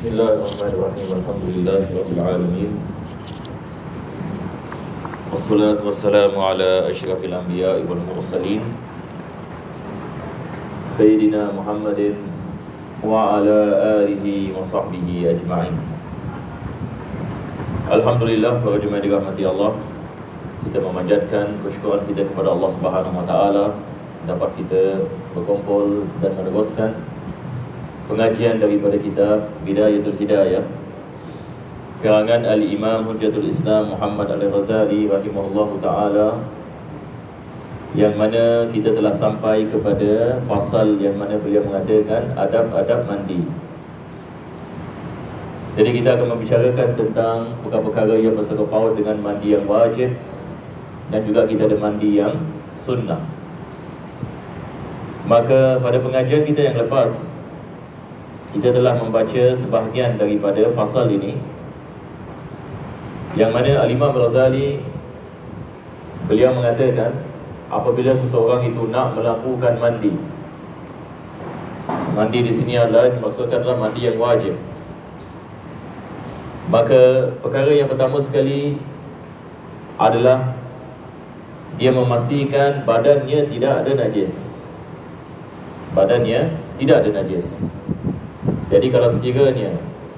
Bismillahirrahmanirrahim. Alhamdulillahirabbil alamin. Wassalatu wassalamu ala asyrafil anbiya'i wal mursalin Sayyidina Muhammadin wa ala alihi wa sahbihi ajma'in. Alhamdulillah, para jemaah dirahmati Allah, kita memanjatkan kesyukuran kita kepada Allah Subhanahu wa taala dapat kita berkumpul dan meneruskan pengajian daripada kitab Bidayatul Hidayah karangan Al-Imam Hujjatul Islam Muhammad Al-Ghazali rahimahullahu ta'ala, yang mana kita telah sampai kepada fasal yang mana beliau mengatakan adab-adab mandi. Jadi kita akan membicarakan tentang perkara-perkara yang bersangkut paut dengan mandi yang wajib dan juga kita ada mandi yang sunnah. Maka pada pengajian kita yang lepas, kita telah membaca sebahagian daripada fasal ini, yang mana Al-Imam Ghazali beliau mengatakan apabila seseorang itu nak melakukan mandi di sini adalah dimaksudkanlah mandi yang wajib, maka perkara yang pertama sekali adalah dia memastikan badannya tidak ada najis. Badannya tidak ada najis. Jadi kalau sekiranya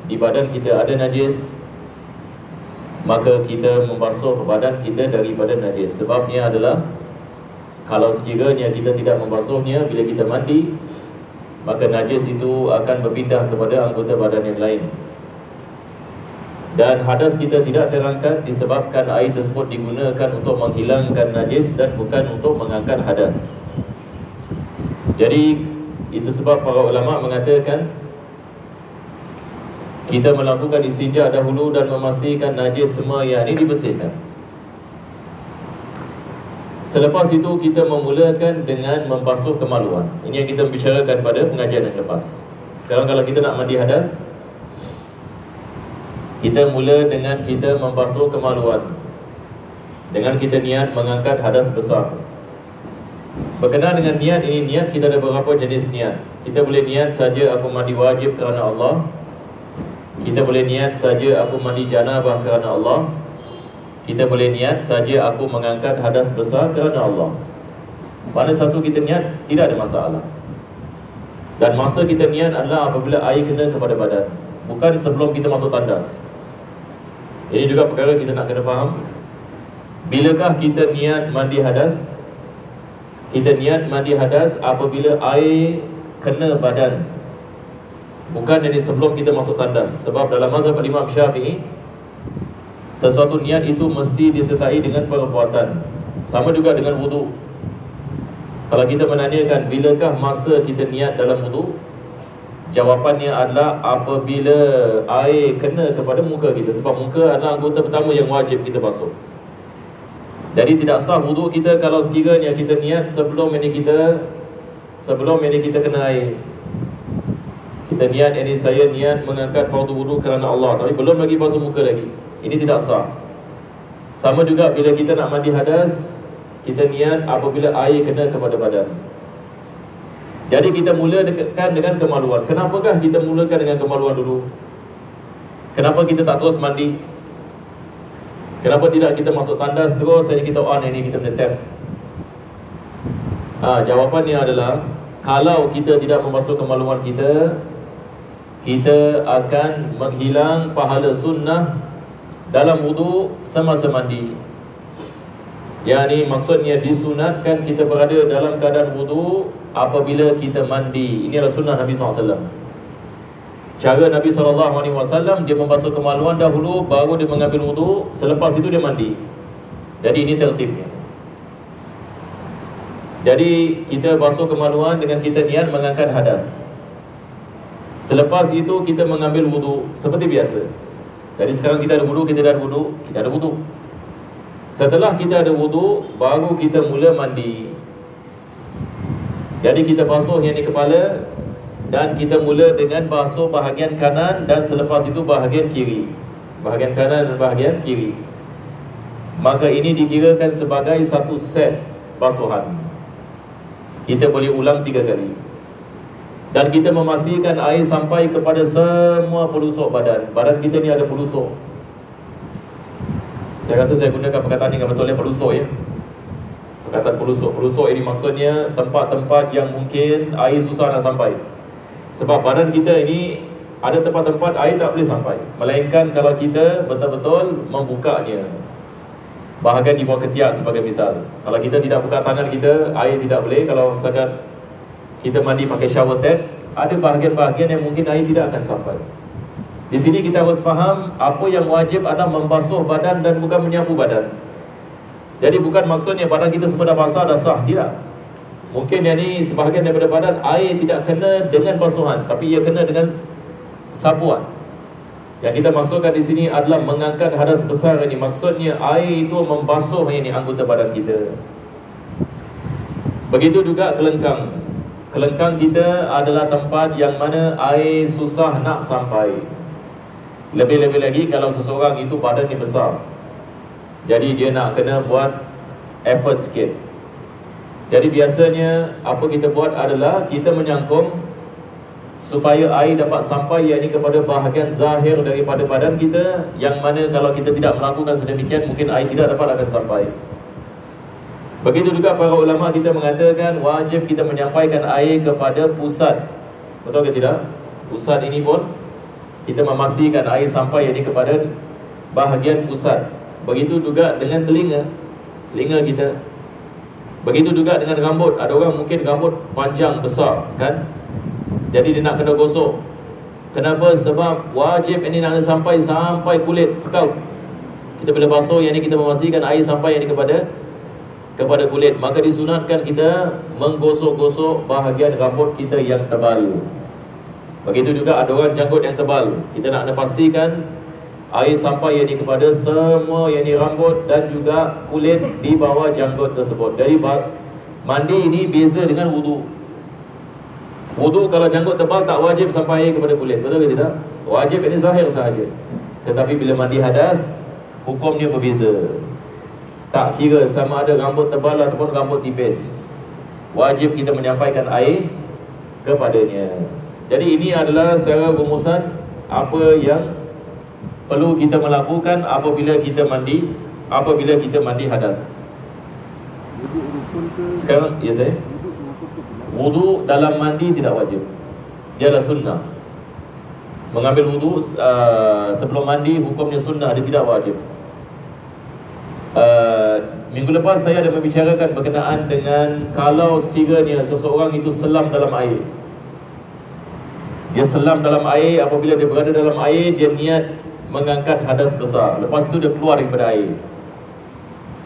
di badan kita ada najis, maka kita membasuh badan kita daripada najis. Sebabnya adalah kalau sekiranya kita tidak membasuhnya bila kita mandi, maka najis itu akan berpindah kepada anggota badan yang lain. Dan hadas kita tidak terangkat disebabkan air tersebut digunakan untuk menghilangkan najis dan bukan untuk mengangkat hadas. Jadi itu sebab para ulama mengatakan kita melakukan istinja dahulu dan memastikan najis semua yang ini dibersihkan. Selepas itu kita memulakan dengan membasuh kemaluan. Ini yang kita bicarakan pada pengajian yang lepas. Sekarang kalau kita nak mandi hadas, kita mula dengan kita membasuh kemaluan, dengan kita niat mengangkat hadas besar. Berkenaan dengan niat ini, niat kita ada beberapa jenis niat. Kita boleh niat saja aku mandi wajib kerana Allah. Kita boleh niat saja aku mandi janabah kerana Allah. Kita boleh niat saja aku mengangkat hadas besar kerana Allah. Mana satu kita niat, tidak ada masalah. Dan masa kita niat adalah apabila air kena kepada badan, bukan sebelum kita masuk tandas. Ini juga perkara kita nak kena faham. Bilakah kita niat mandi hadas? Kita niat mandi hadas apabila air kena badan, bukan jadi sebelum kita masuk tandas. Sebab dalam mazhab Imam Syafi'i, sesuatu niat itu mesti disertai dengan perbuatan. Sama juga dengan wudu. Kalau kita menanyakan bilakah masa kita niat dalam wudu, jawapannya adalah apabila air kena kepada muka kita. Sebab muka adalah anggota pertama yang wajib kita basuh. Jadi tidak sah wudu kita kalau sekiranya kita niat sebelum ini kita kena air. Kita niat, ini saya niat mengangkat fardu wudu kerana Allah, tapi belum lagi basuh muka lagi. Ini tidak sah. Sama juga bila kita nak mandi hadas, kita niat apabila air kena kepada badan. Jadi kita mulakan dengan kemaluan. Kenapakah kita mulakan dengan kemaluan dulu? Kenapa kita tak terus mandi? Kenapa tidak kita masuk tandas terus saja kita on ini kita menetap? Jawapannya adalah kalau kita tidak membasuh kemaluan kita, kita akan menghilang pahala sunnah dalam wudu semasa mandi. Yang maksudnya disunatkan kita berada dalam keadaan wudu apabila kita mandi. Ini adalah sunnah Nabi SAW. Cara Nabi SAW, dia membasuh kemaluan dahulu, baru dia mengambil wudu, selepas itu dia mandi. Jadi ini tertibnya. Jadi kita basuh kemaluan dengan kita niat mengangkat hadas. Selepas itu kita mengambil wudu seperti biasa. Jadi sekarang kita ada wudu, kita ada wudu. Setelah kita ada wudu, baru kita mula mandi. Jadi kita basuh yang di kepala, dan kita mula dengan basuh bahagian kanan dan selepas itu bahagian kiri. Bahagian kanan dan bahagian kiri. Maka ini dikirakan sebagai satu set basuhan. Kita boleh ulang 3 kali. Dan kita memastikan air sampai kepada semua pelusuk badan. Badan kita ni ada pelusuk. Saya rasa saya gunakan perkataan ni dengan betul ya, pelusuk ya. Perkataan pelusuk. Pelusuk ini maksudnya tempat-tempat yang mungkin air susah nak sampai. Sebab badan kita ini ada tempat-tempat air tak boleh sampai, melainkan kalau kita betul-betul membukanya. Bahagian di bawah ketiak sebagai misal. Kalau kita tidak buka tangan kita, air tidak boleh. Kalau setakat kita mandi pakai shower tap, ada bahagian-bahagian yang mungkin air tidak akan sampai. Di sini kita harus faham apa yang wajib adalah membasuh badan dan bukan menyapu badan. Jadi bukan maksudnya badan kita semua dah basah, dah sah. Tidak. Mungkin yang ni sebahagian daripada badan air tidak kena dengan basuhan, tapi ia kena dengan sapuan. Yang kita maksudkan di sini adalah mengangkat hadas besar ini. Maksudnya air itu membasuh ini anggota badan kita. Begitu juga kelengkang. Kelengkang kita adalah tempat yang mana air susah nak sampai. Lebih-lebih lagi kalau seseorang itu badan ni besar, jadi dia nak kena buat effort sikit. Jadi biasanya apa kita buat adalah kita menyangkung supaya air dapat sampai, yakni kepada bahagian zahir daripada badan kita, yang mana kalau kita tidak melakukan sedemikian mungkin air tidak dapat akan sampai. Begitu juga para ulama kita mengatakan wajib kita menyampaikan air kepada pusat. Betul ke tidak? Pusat ini pun kita memastikan air sampai yakni kepada bahagian pusat. Begitu juga dengan telinga kita. Begitu juga dengan rambut. Ada orang mungkin rambut panjang besar kan, jadi dia nak kena gosok. Kenapa? Sebab wajib ini nak sampai kulit scalp. Kita bila basuh yang ini kita memastikan air sampai yang ini kepada kulit. Maka disunatkan kita menggosok-gosok bahagian rambut kita yang tebal. Begitu juga ada orang janggut yang tebal. Kita nak pastikan air sampai yang ini kepada semua yang ini rambut dan juga kulit di bawah janggut tersebut. Jadi mandi ini beza dengan wudu. Wudu kalau janggut tebal tak wajib sampai air kepada kulit. Betul ke tidak? Wajib ini zahir sahaja. Tetapi bila mandi hadas, hukumnya berbeza. Tak kira sama ada rambut tebal ataupun rambut tipis, wajib kita menyampaikan air kepadanya. Jadi ini adalah secara rumusan apa yang perlu kita melakukan apabila kita mandi hadas. Sekarang ya saya, wudu dalam mandi tidak wajib. Dia adalah sunnah. Mengambil wudu sebelum mandi hukumnya sunnah, dia tidak wajib. Minggu lepas saya ada membicarakan berkenaan dengan kalau sekiranya seseorang itu selam dalam air. Dia selam dalam air, apabila dia berada dalam air, dia niat mengangkat hadas besar. Lepas itu dia keluar daripada air.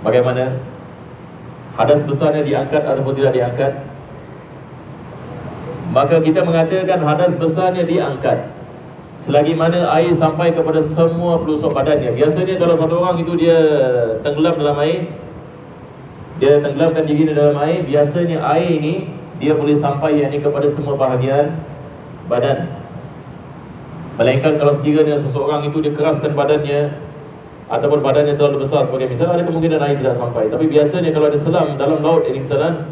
Bagaimana? Hadas besarnya diangkat ataupun tidak diangkat? Maka kita mengatakan hadas besarnya diangkat selagi mana air sampai kepada semua pelusuk badannya. Biasanya kalau satu orang itu dia tenggelam dalam air, dia tenggelamkan diri dalam air, biasanya air ini dia boleh sampai yakni kepada semua bahagian badan. Melainkan kalau sekiranya seseorang itu dia keraskan badannya ataupun badannya terlalu besar sebagai misal, ada kemungkinan air tidak sampai. Tapi biasanya kalau dia selam dalam laut ini misalan,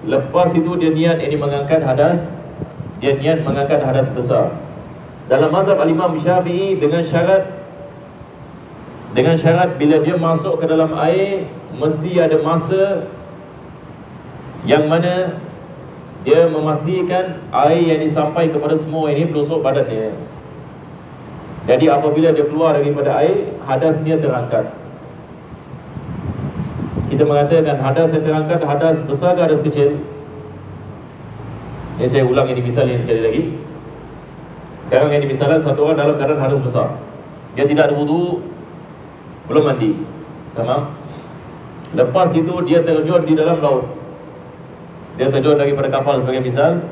lepas itu dia niat ini mengangkat hadas, dia niat mengangkat hadas besar. Dalam mazhab al-Imam Syafi'i dengan syarat bila dia masuk ke dalam air mesti ada masa yang mana dia memastikan air yang disampai kepada semua ini pelusuk badannya. Jadi apabila dia keluar daripada air, hadasnya terangkat. Kita mengatakan hadas yang terangkat, hadas besar ke hadas kecil? Ini saya ulang ini misal ini sekali lagi. Sekarang yang misalnya satu orang dalam keadaan hadas besar, dia tidak ada wudu, belum mandi, tamam. Lepas itu dia terjun di dalam laut. Dia terjun daripada kapal sebagai misal,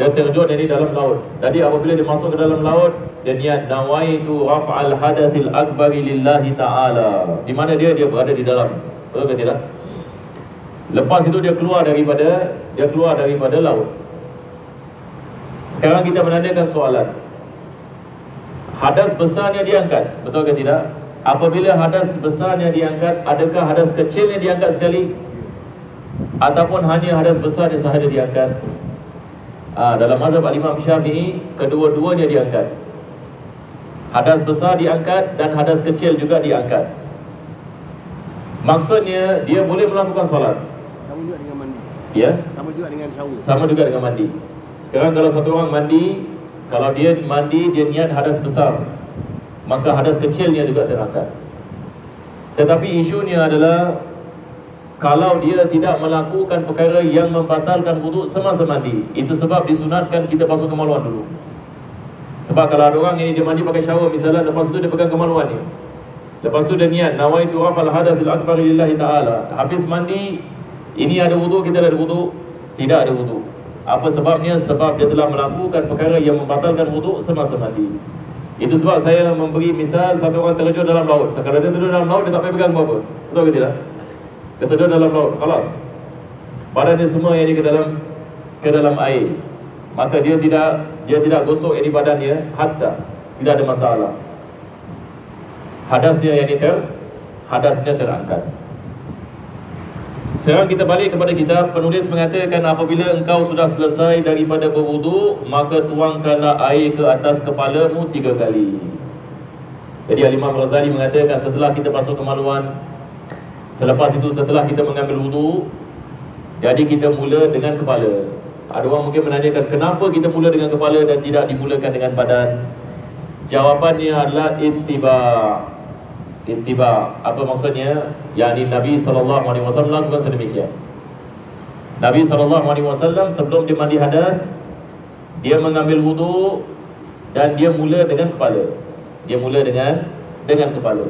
dia terjun dari dalam laut. Jadi apabila dia masuk ke dalam laut, dia niat nawaitu raf'al hadathil akbari lillahi ta'ala. Di mana dia berada di dalam, betul ke tidak? Lepas itu dia keluar daripada laut. Sekarang kita menanyakan soalan, hadas besarnya diangkat, betul ke tidak? Apabila hadas besarnya diangkat, adakah hadas kecilnya diangkat sekali? Ataupun hanya hadas besarnya sahaja diangkat? Dalam mazhab Imam Syafi'i, kedua-duanya diangkat. Hadas besar diangkat dan hadas kecil juga diangkat. Maksudnya dia boleh melakukan solat. Sama juga dengan mandi. Ya? Sama juga dengan shower. Sama juga dengan mandi. Sekarang kalau satu orang mandi, kalau dia mandi dia niat hadas besar, maka hadas kecilnya juga terangkat. Tetapi isunya adalah kalau dia tidak melakukan perkara yang membatalkan wuduk semasa mandi, itu sebab disunatkan kita basuh kemaluan dulu. Sebab kalau ada orang ini dia mandi pakai shower misalnya, lepas tu dia pegang kemaluan ni, lepas tu dia niat nawaitu rafal hadasil akbar lillahi ta'ala, habis mandi, ini ada wuduk, kita ada wuduk? Tidak ada wuduk. Apa sebabnya? Sebab dia telah melakukan perkara yang membatalkan wuduk semasa mandi. Itu sebab saya memberi misal satu orang terjun dalam laut. Kalau dia terjun dalam laut, dia tak payah pegang apa-apa. Betul ke tidak? Dia terjun dalam laut, khalas, badan dia semua yang ke dalam air. Maka dia tidak gosok ini badannya, hatta tidak ada masalah. Hadasnya hadasnya terangkat. Sekarang kita balik kepada kitab. Penulis mengatakan apabila engkau sudah selesai daripada berwuduk, maka tuangkanlah air ke atas kepalamu 3 kali. Jadi Al-Imam Razali mengatakan setelah kita basuh kemaluan, selepas itu setelah kita mengambil wuduk, jadi kita mula dengan kepala. Ada orang mungkin menanyakan kenapa kita mula dengan kepala dan tidak dimulakan dengan badan. Jawapannya adalah ittiba. Apa maksudnya? Yani Nabi SAW lakukan sedemikian. Nabi SAW sebelum dia mandi hadas, dia mengambil wuduk dan dia mula dengan kepala. Dia mula dengan kepala.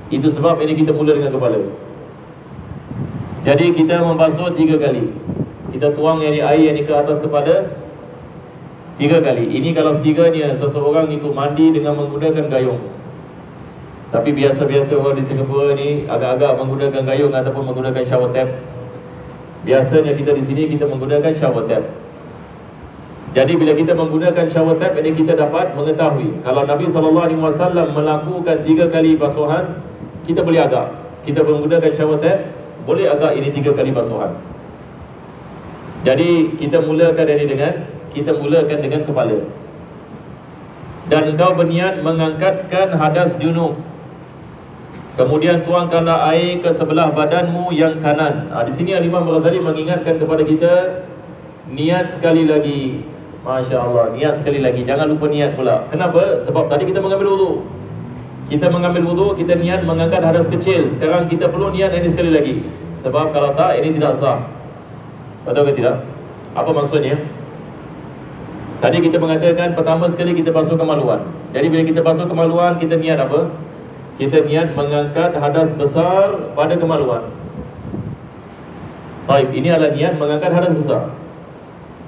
Itu sebab ini kita mula dengan kepala. Jadi kita membasuh 3 kali. Kita tuang yang air yang ke atas kepala 3 kali. Ini kalau sekiranya seseorang itu mandi dengan menggunakan gayung. Tapi biasa-biasa orang di Singapura ni agak-agak menggunakan gayung ataupun menggunakan shower tap. Biasanya kita di sini kita menggunakan shower tap. Jadi bila kita menggunakan shower tap ini, kita dapat mengetahui kalau Nabi SAW melakukan 3 kali basuhan, kita boleh agak. Kita menggunakan shower tap, boleh agak ini 3 kali basuhan. Jadi kita mulakan dengan kepala. Dan engkau berniat mengangkatkan hadas junub. Kemudian tuangkanlah air ke sebelah badanmu yang kanan. Di sini Imam Ghazali mengingatkan kepada kita, niat sekali lagi. Masya Allah, niat sekali lagi. Jangan lupa niat pula. Kenapa? Sebab tadi kita mengambil wuduk. Kita mengambil wuduk, kita niat mengangkat hadas kecil. Sekarang kita perlu niat ini sekali lagi. Sebab kalau tak, ini tidak sah. Betul ke tidak? Apa maksudnya? Tadi kita mengatakan pertama sekali kita basuh kemaluan. Jadi bila kita basuh kemaluan, kita niat apa? Kita niat mengangkat hadas besar pada kemaluan. Taib, ini adalah niat mengangkat hadas besar.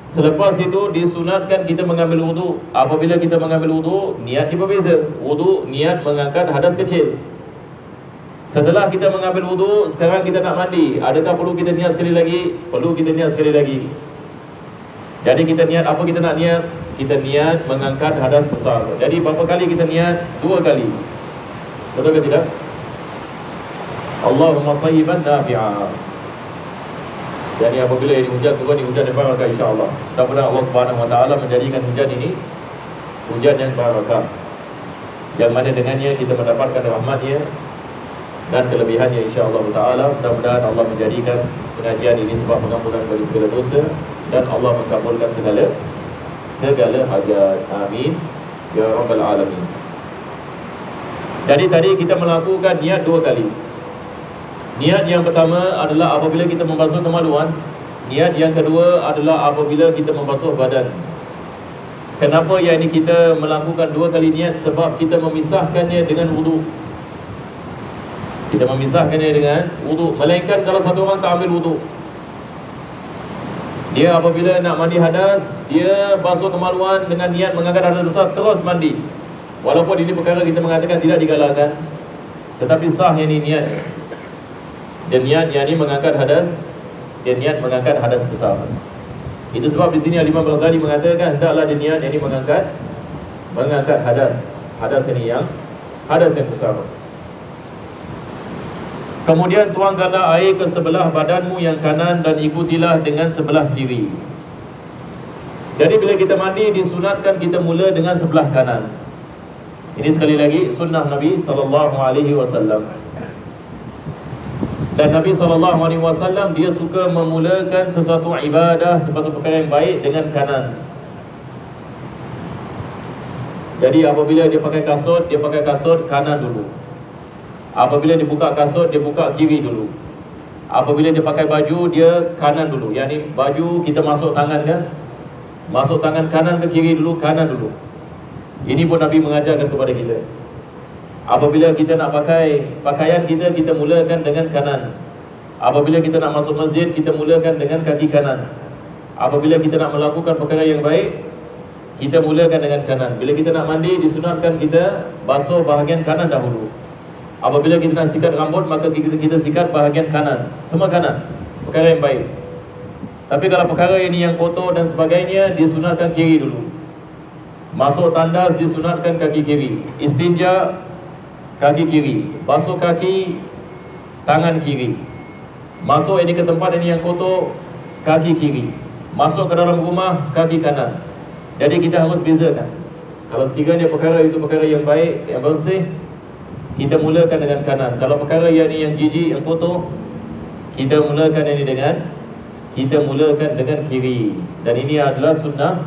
Selepas itu disunatkan kita mengambil wuduk. Apabila kita mengambil wuduk, niat berbeza. Wuduk niat mengangkat hadas kecil. Setelah kita mengambil wuduk, sekarang kita nak mandi. Adakah perlu kita niat sekali lagi? Perlu kita niat sekali lagi. Jadi kita niat apa kita nak niat? Kita niat mengangkat hadas besar. Jadi berapa kali kita niat? 2 kali. Betul ke tidak? Allahumma sayyiban nafi'a. Jadi apabila ini hujan turun, ini hujan yang barakah insya-Allah. Mudah-mudahan Allah Subhanahu wa taala menjadikan hujan ini hujan yang barakah, yang mana dengannya kita mendapatkan rahmat-Nya dan kelebihannya insya-Allah taala. Mudah-mudahan Allah menjadikan pengajian ini sebab pengampunan bagi segala dosa dan Allah mengabulkan segala hajat. Amin ya rabbal alamin. Jadi tadi kita melakukan niat 2 kali. Niat yang pertama adalah apabila kita membasuh kemaluan. Niat yang kedua adalah apabila kita membasuh badan. Kenapa yang ini kita melakukan 2 kali niat? Sebab kita memisahkannya dengan wuduk. Kita memisahkannya dengan wuduk. Melainkan kalau satu orang tak ambil wuduk, dia apabila nak mandi hadas, dia basuh kemaluan dengan niat mengangkat hadas besar, terus mandi. Walaupun ini perkara kita mengatakan tidak digalakkan, tetapi sah yang ini niat. Dan niat yang ini mengangkat hadas, dia niat mengangkat hadas besar. Itu sebab di sini Imam Ghazali mengatakan hendaklah dia niat yang ini mengangkat hadas ini yang hadas yang besar. Kemudian tuangkanlah air ke sebelah badanmu yang kanan dan ikutilah dengan sebelah kiri. Jadi bila kita mandi disunatkan kita mula dengan sebelah kanan. Ini sekali lagi sunnah Nabi SAW. Dan Nabi SAW dia suka memulakan sesuatu ibadah, sesuatu perkara yang baik dengan kanan. Jadi apabila dia pakai kasut kanan dulu. Apabila dia buka kasut, dia buka kiri dulu. Apabila dia pakai baju, dia kanan dulu. Yang ni baju kita masuk tangan kan, masuk tangan kanan ke kiri dulu, kanan dulu. Ini pun Nabi mengajarkan kepada kita. Apabila kita nak pakai pakaian kita mulakan dengan kanan. Apabila kita nak masuk masjid, kita mulakan dengan kaki kanan. Apabila kita nak melakukan perkara yang baik, kita mulakan dengan kanan. Bila kita nak mandi, disunatkan kita basuh bahagian kanan dahulu. Apabila kita nak sikat rambut, maka kita sikat bahagian kanan. Semua kanan, perkara yang baik. Tapi kalau perkara ini yang kotor dan sebagainya, disunatkan kiri dulu. Masuk tandas, disunatkan kaki kiri. Istinja, kaki kiri. Basuh kaki, tangan kiri. Masuk ini ke tempat ini yang kotor, kaki kiri. Masuk ke dalam rumah, kaki kanan. Jadi kita harus bezakan. Kalau sekiranya perkara itu perkara yang baik, yang bersih, kita mulakan dengan kanan. Kalau perkara yang ini yang jijik, yang kotor, kita mulakan dengan kiri. Dan ini adalah sunnah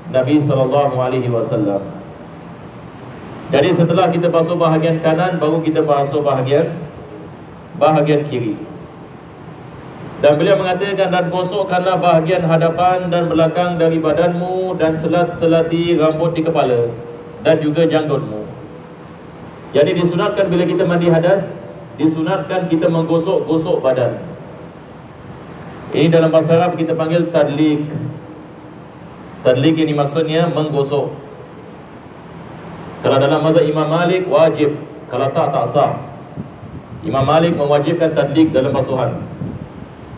Nabi SAW. Jadi setelah kita basuh bahagian kanan, baru kita basuh bahagian kiri. Dan beliau mengatakan, dan gosokkanlah bahagian hadapan dan belakang dari badanmu dan selat-selati rambut di kepala dan juga janggutmu. Jadi disunatkan bila kita mandi hadas, disunatkan kita menggosok-gosok badan. Ini dalam bahasa Arab kita panggil tadlik. Tadlik ini maksudnya menggosok. Kalau dalam mazhab Imam Malik wajib, kalau tak sah. Imam Malik mewajibkan tadlik dalam basuhan.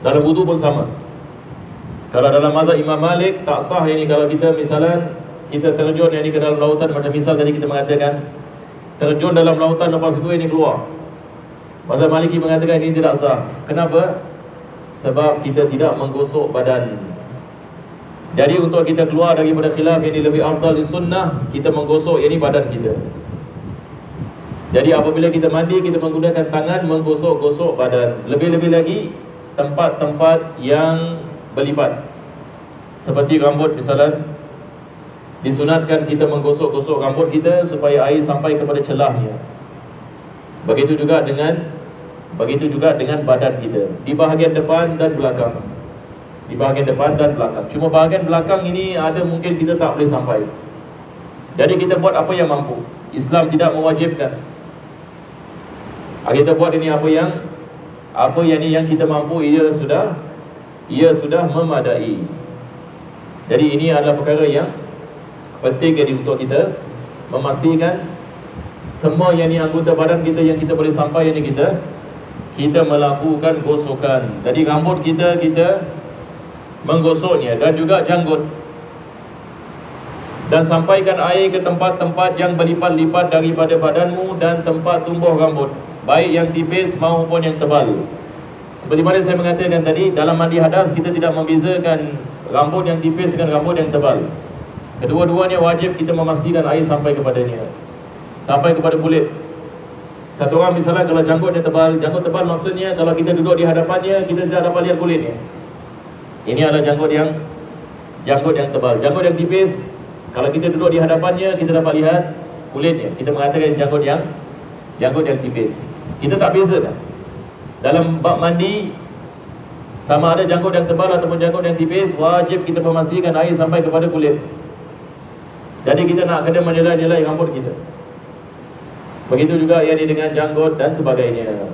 Dalam wudu pun sama. Kalau dalam mazhab Imam Malik tak sah ini. Kalau kita misalan kita terjun ini ke dalam lautan, macam misal tadi kita mengatakan terjun dalam lautan, lepas itu ini keluar, mazhab Maliki mengatakan ini tidak sah. Kenapa? Sebab kita tidak menggosok badan. Jadi untuk kita keluar daripada khilaf yang ini lebih afdal di sunnah, kita menggosok ini badan kita. Jadi apabila kita mandi, kita menggunakan tangan menggosok-gosok badan. Lebih-lebih lagi tempat-tempat yang berlipat, seperti rambut misalnya, disunatkan kita menggosok-gosok rambut kita supaya air sampai kepada celahnya. Begitu juga dengan badan kita, di bahagian depan dan belakang. Di bahagian depan dan belakang. Cuma bahagian belakang ini ada mungkin kita tak boleh sampai. Jadi kita buat apa yang mampu. Islam tidak mewajibkan. Kita buat ini apa yang kita mampu, ia sudah memadai. Jadi ini adalah perkara yang penting jadi untuk kita memastikan semua yang ni anggota badan kita yang kita boleh sampai, yang ni kita melakukan gosokan. Jadi rambut kita menggosoknya, dan juga janggut. Dan sampaikan air ke tempat-tempat yang berlipat-lipat daripada badanmu dan tempat tumbuh rambut, baik yang tipis maupun yang tebal. Seperti mana saya mengatakan tadi, dalam mandi hadas kita tidak membezakan rambut yang tipis dengan rambut yang tebal. Kedua-duanya wajib kita memastikan air sampai kepadanya, sampai kepada kulit. Satu orang misalnya kalau janggutnya tebal, janggut tebal maksudnya kalau kita duduk di hadapannya, kita tidak dapat lihat kulitnya. Ini adalah janggut yang tebal. Janggut yang tipis, kalau kita duduk di hadapannya, kita dapat lihat kulitnya. Kita mengatakan janggut yang tipis. Kita tak bezakan. Dalam bab mandi, sama ada janggut yang tebal ataupun janggut yang tipis, wajib kita memastikan air sampai kepada kulit. Jadi kita nak kena menilai-nilai rambut kita. Begitu juga yang ini dengan janggut dan sebagainya.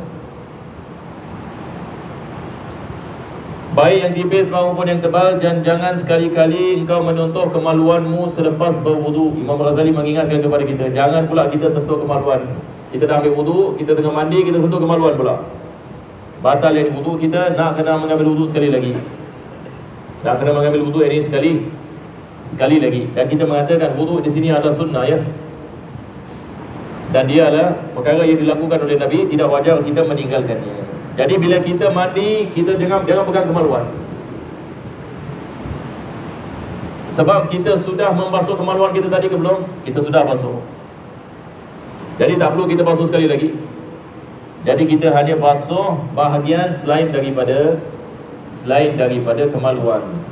Baik yang tipis maupun yang tebal, dan jangan sekali-kali engkau menyentuh kemaluanmu selepas berwudu. Imam Razali mengingatkan kepada kita, jangan pula kita sentuh kemaluan. Kita dah ambil wudu, kita tengah mandi, kita sentuh kemaluan pula. Batal yang wudu kita, nak kena mengambil wudu sekali lagi. Nak kena mengambil wudu ini sekali lagi. Dan kita mengatakan wudu di sini adalah sunnah ya. Dan dia adalah perkara yang dilakukan oleh Nabi, tidak wajar kita meninggalkannya. Jadi bila kita mandi, kita jangan pegang kemaluan. Sebab kita sudah membasuh kemaluan kita tadi ke belum? Kita sudah basuh. Jadi tak perlu kita basuh sekali lagi. Jadi kita hanya basuh bahagian selain daripada kemaluan.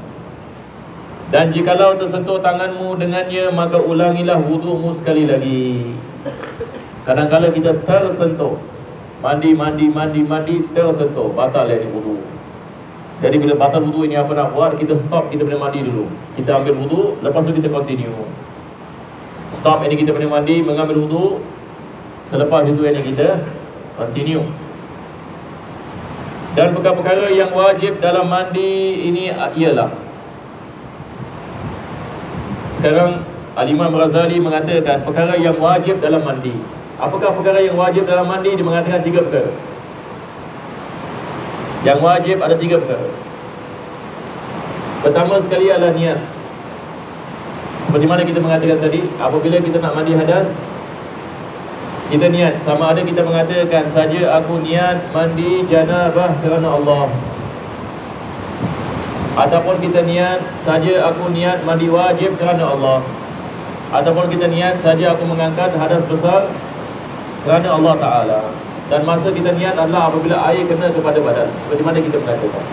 Dan jikalau tersentuh tanganmu dengannya, maka ulangilah wudu'mu sekali lagi. Kadang-kadang kita tersentuh, mandi tersentuh, batal ini wudu. Jadi bila batal wudu ini apa nak buat? Kita stop, kita kena mandi dulu. Kita ambil wudu, lepas tu kita continue. Stop ini kita kena mandi, mengambil wudu. Selepas itu ini kita continue. Dan perkara-perkara yang wajib dalam mandi ini ialah, sekarang Al-Imam Razali mengatakan perkara yang wajib dalam mandi. Apakah perkara yang wajib dalam mandi? Dia mengatakan 3 perkara. Yang wajib ada 3 perkara. Pertama sekali adalah niat. Seperti mana kita mengatakan tadi, apabila kita nak mandi hadas, kita niat. Sama ada kita mengatakan saja aku niat mandi janabah kerana Allah, ataupun kita niat saja aku niat mandi wajib kerana Allah, ataupun kita niat saja aku mengangkat hadas besar kerana Allah Ta'ala. Dan masa kita niat adalah apabila air kena kepada badan, seperti mana kita mengatakan.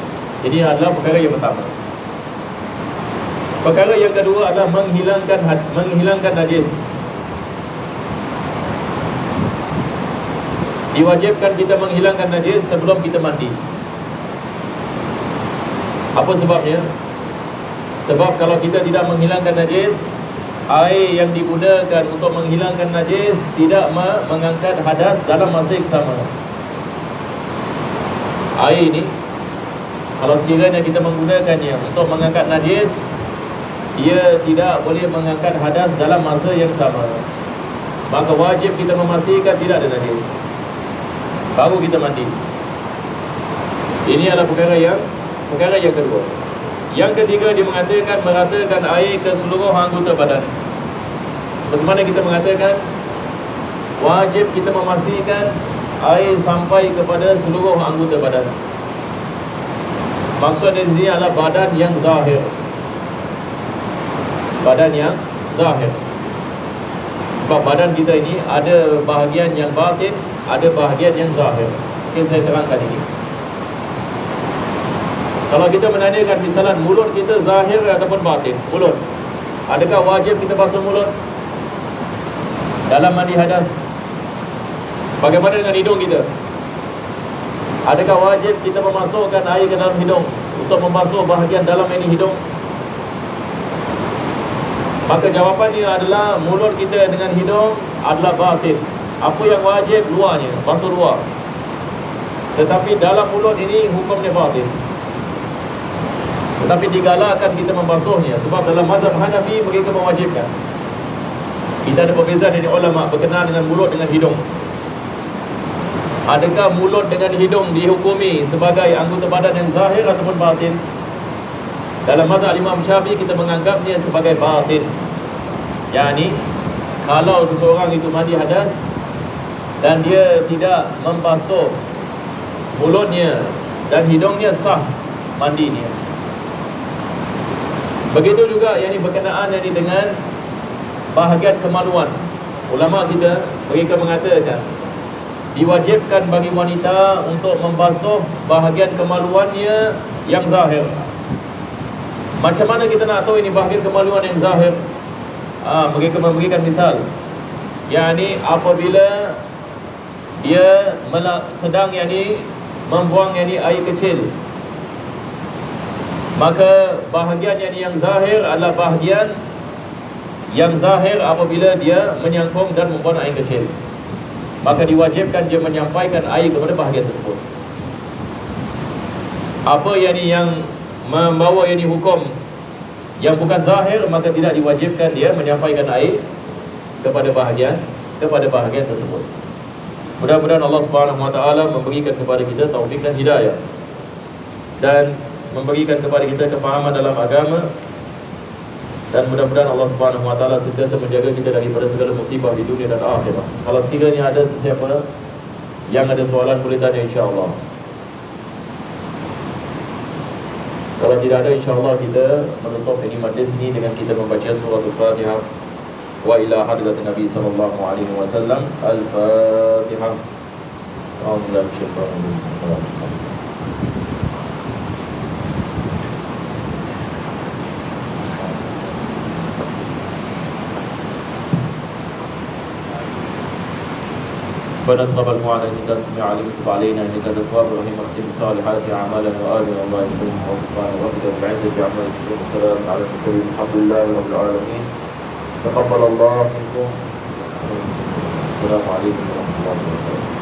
Ini adalah perkara yang pertama. Perkara yang kedua adalah menghilangkan najis. Diwajibkan kita menghilangkan najis sebelum kita mandi. Apa sebabnya? Sebab kalau kita tidak menghilangkan najis, air yang digunakan untuk menghilangkan najis tidak mengangkat hadas dalam masa yang sama. Air ini, kalau sekiranya kita menggunakannya untuk mengangkat najis, ia tidak boleh mengangkat hadas dalam masa yang sama. Maka wajib kita memastikan tidak ada najis, baru kita mandi. Ini adalah perkara yang kedua. Yang ketiga, dia mengatakan meratakan air ke seluruh anggota badan. Bagaimana kita mengatakan? Wajib kita memastikan air sampai kepada seluruh anggota badan. Maksud di sini adalah badan yang zahir. Badan yang zahir. Sebab badan kita ini ada bahagian yang batin, ada bahagian yang zahir. Mungkin saya terangkan ini. Kalau kita menanyakan misalnya mulut kita zahir ataupun batin, mulut, adakah wajib kita basuh mulut dalam mandi hadas? Bagaimana dengan hidung kita? Adakah wajib kita memasukkan air ke dalam hidung untuk membasuh bahagian dalam ini hidung? Maka jawapannya adalah mulut kita dengan hidung adalah batin. Apa yang wajib? Luarnya, basuh luar. Tetapi dalam mulut ini hukumnya batin. Tetapi digalakkan kita membasuhnya, sebab dalam mazhab Hanafi mereka mewajibkan. Kita ada perbezaan dari ulama berkenaan dengan mulut dengan hidung. Adakah mulut dengan hidung dihukumi sebagai anggota badan yang zahir ataupun batin? Dalam mazhab Imam Syafi'i kita menganggapnya sebagai batin. Yani kalau seseorang itu mandi hadas dan dia tidak membasuh mulutnya dan hidungnya, sah mandinya. Begitu juga yang berkenaan dengan bahagian kemaluan. Ulama kita mereka mengatakan diwajibkan bagi wanita untuk membasuh bahagian kemaluannya yang zahir. Macam mana kita nak tahu ini bahagian kemaluan yang zahir? Mereka memberikan misal, yakni apabila dia sedang membuang air kecil, maka bahagian yang zahir adalah bahagian yang zahir apabila dia menyangkung dan membuang air kecil. Maka diwajibkan dia menyampaikan air kepada bahagian tersebut. Apa yang membawa hukum yang bukan zahir, maka tidak diwajibkan dia menyampaikan air kepada bahagian tersebut. Mudah-mudahan Allah Subhanahu Wa Taala memberikan kepada kita taufik dan hidayah, dan memberikan kepada kita kefahaman dalam agama, dan mudah-mudahan Allah Subhanahu Wa Taala sentiasa menjaga kita daripada segala musibah di dunia dan akhirat. Kalau sekiranya ada sesiapa yang ada soalan, boleh tanya, insya-Allah. Kalau tidak ada, insyaAllah kita menutup ini majlis ini dengan kita membaca surah Al-Fatihah. Wa ila hadrat Nabi sallallahu alaihi wasallam. Al-Fatihah. Alhamdulillah. ربنا تقبل معنا انك انت السميع العليم وتب علينا انك انت التواب الرحيم واختم بالصالحات اعمالنا واجرنا الله يكرمك سبحانه وتعالى بالعزه عما يصفون والسلام على المرسلين الحمد لله رب العالمين تقبل الله منكم السلام عليكم ورحمه الله وبركاته.